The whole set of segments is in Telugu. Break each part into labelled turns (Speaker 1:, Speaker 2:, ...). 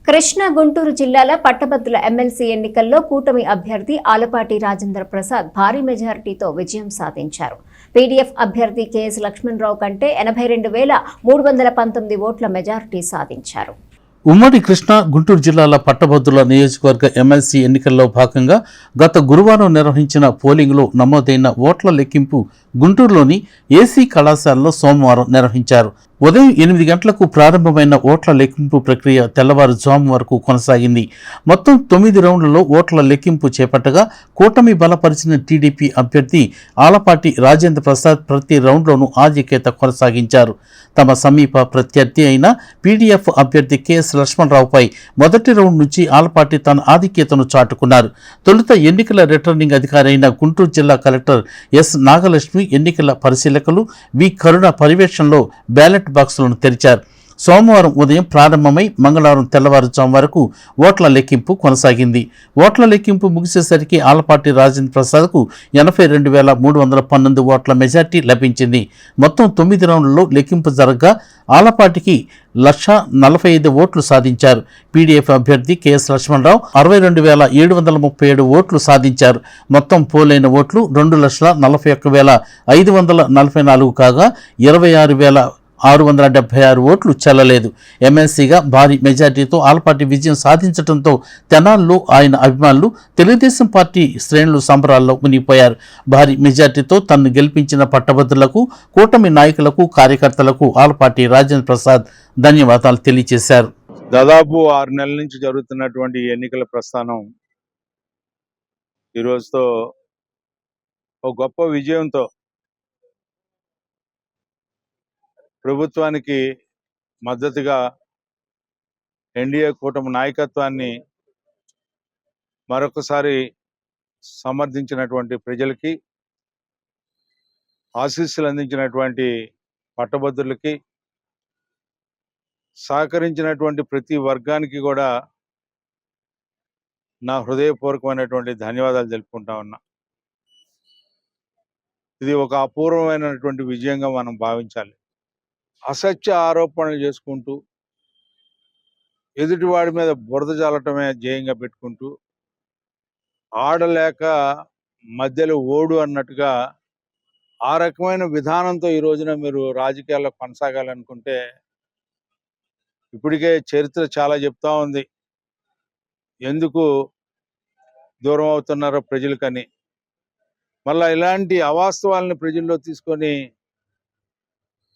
Speaker 1: కృష్ణా గుంటూరు జిల్లాల పట్టభద్రుల ఎమ్మెల్సీ ఎన్నికల్లో కూటమి అభ్యర్థి ఆలపాటి రాజేంద్ర ప్రసాద్ భారీ మెజారిటీతో విజయం సాధించారు. పీడీఎఫ్ అభ్యర్థి కెఎస్ లక్ష్మణరావు కంటే 82,319 ఓట్ల మెజారిటీ సాధించారు.
Speaker 2: ఉమ్మడి కృష్ణా గుంటూరు జిల్లాల పట్టభద్రుల నియోజకవర్గ ఎమ్మెల్సీ ఎన్నికల్లో భాగంగా గత గురువారం నిర్వహించిన పోలింగ్లో నమోదైన ఓట్ల లెక్కింపు గుంటూరులోని ఏసీ కళాశాలలో సోమవారం నిర్వహించారు. ఉదయం 8 గంటలకు ప్రారంభమైన ఓట్ల లెక్కింపు ప్రక్రియ తెల్లవారుజాము వరకు కొనసాగింది. మొత్తం 9 రౌండ్లలో ఓట్ల లెక్కింపు చేపట్టగా కూటమి బలపరిచిన టీడీపీ అభ్యర్థి ఆలపాటి రాజేంద్ర ప్రసాద్ ప్రతి రౌండ్లోనూ ఆధిక్యత కొనసాగించారు. తమ సమీప ప్రత్యర్థి అయిన పీడీఎఫ్ అభ్యర్థి కెఎస్ లక్ష్మణరావుపై మొదటి రౌండ్ నుంచి ఆలపాటి తన ఆధిక్యతను చాటుకున్నారు. తొలుత ఎన్నికల రిటర్నింగ్ అధికారి అయిన గుంటూరు జిల్లా కలెక్టర్ ఎస్ నాగలక్ష్మి, ఎన్నికల పరిశీలకులు వి కరుణ పర్యవేక్షణలో బ్యాలెట్ బాక్సులను తెరిచారు. సోమవారం ఉదయం ప్రారంభమై మంగళవారం తెల్లవారుజాము వరకు ఓట్ల లెక్కింపు కొనసాగింది. ఓట్ల లెక్కింపు ముగిసేసరికి ఆలపాటి రాజేంద్ర ప్రసాద్కు 82,319 ఓట్ల మెజార్టీ లభించింది. మొత్తం 9 రౌండ్లలో లెక్కింపు జరగగా ఆలపాటికి 1,45,000 ఓట్లు సాధించారు. పీడీఎఫ్ అభ్యర్థి కెఎస్ లక్ష్మణరావు 62,737 ఓట్లు సాధించారు. మొత్తం పోలైన ఓట్లు 2,41,544 కాగా 26,676 ఓట్లు చెల్లలేదు. ఎమ్మెల్సీగా భారీ మెజార్టీతో ఆలపాటి విజయం సాధించడంతో తెనాల్లో ఆయన అభిమానులు, తెలుగుదేశం పార్టీ శ్రేణులు సంబరాల్లో మునిగిపోయారు. భారీ మెజార్టీతో తనను గెలిపించిన పట్టభద్రులకు, కూటమి నాయకులకు, కార్యకర్తలకు ఆలపాటి రాజేంద్ర ప్రసాద్ ధన్యవాదాలు తెలియజేశారు.
Speaker 3: దాదాపు 6 నెలల నుంచి జరుగుతున్నటువంటి ఎన్నికల ప్రస్థానం ఈరోజుతో ఒక గొప్ప విజయంతో ప్రభుత్వానికి మద్దతుగా ఎన్డీఏ కూటమి నాయకత్వాన్ని మరొకసారి సమర్థించినటువంటి ప్రజలకి, ఆశీస్సులు అందించినటువంటి పట్టభద్రులకి, సహకరించినటువంటి ప్రతి వర్గానికి కూడా నా హృదయపూర్వకమైనటువంటి ధన్యవాదాలు తెలుపుకుంటా ఉన్నా. ఇది ఒక అపూర్వమైనటువంటి విజయంగా మనం భావించాలి. అసత్య ఆరోపణలు చేసుకుంటూ, ఎదుటివాడి మీద బురద జల్లటమే ధ్యేయంగా పెట్టుకుంటూ, ఆడలేక మధ్యలో ఓడు అన్నట్టుగా ఆ రకమైన విధానంతో ఈ రోజున మీరు రాజకీయాల్లో కొనసాగాలనుకుంటే, ఇప్పటికే చరిత్ర చాలా చెప్తా ఉంది ఎందుకు దూరం అవుతున్నారో ప్రజలకని. మళ్ళీ ఇలాంటి అవాస్తవాలని ప్రజల్లో తీసుకొని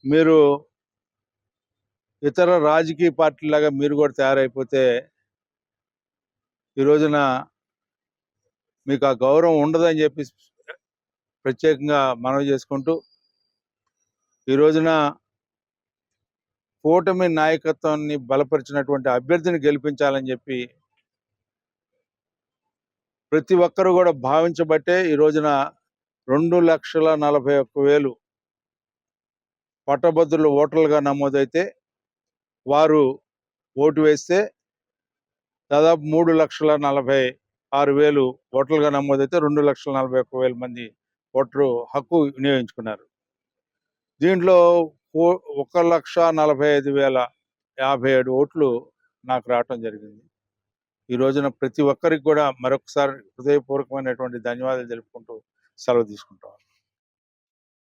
Speaker 3: మీరు ఇతర రాజకీయ పార్టీలాగా మీరు కూడా తయారైపోతే ఈ రోజున మీకు ఆ గౌరవం ఉండదని చెప్పి ప్రత్యేకంగా మనవి చేసుకుంటూ, ఈ రోజున కూటమి నాయకత్వాన్ని బలపరిచినటువంటి అభ్యర్థిని గెలిపించాలని చెప్పి ప్రతి ఒక్కరూ కూడా భావించబట్టే ఈ రోజున 2,41,000 పట్టభద్రులు ఓటర్లుగా నమోదైతే, వారు ఓటు వేస్తే దాదాపు 3,46,000 ఓటర్లుగా నమోదైతే 2,41,000 మంది ఓటరు హక్కు వినియోగించుకున్నారు. దీంట్లో 1,45,057 ఓట్లు నాకు రావటం జరిగింది. ఈ రోజున ప్రతి ఒక్కరికి కూడా మరొకసారి హృదయపూర్వకమైనటువంటి ధన్యవాదాలు తెలుపుకుంటూ సెలవు తీసుకుంటాం.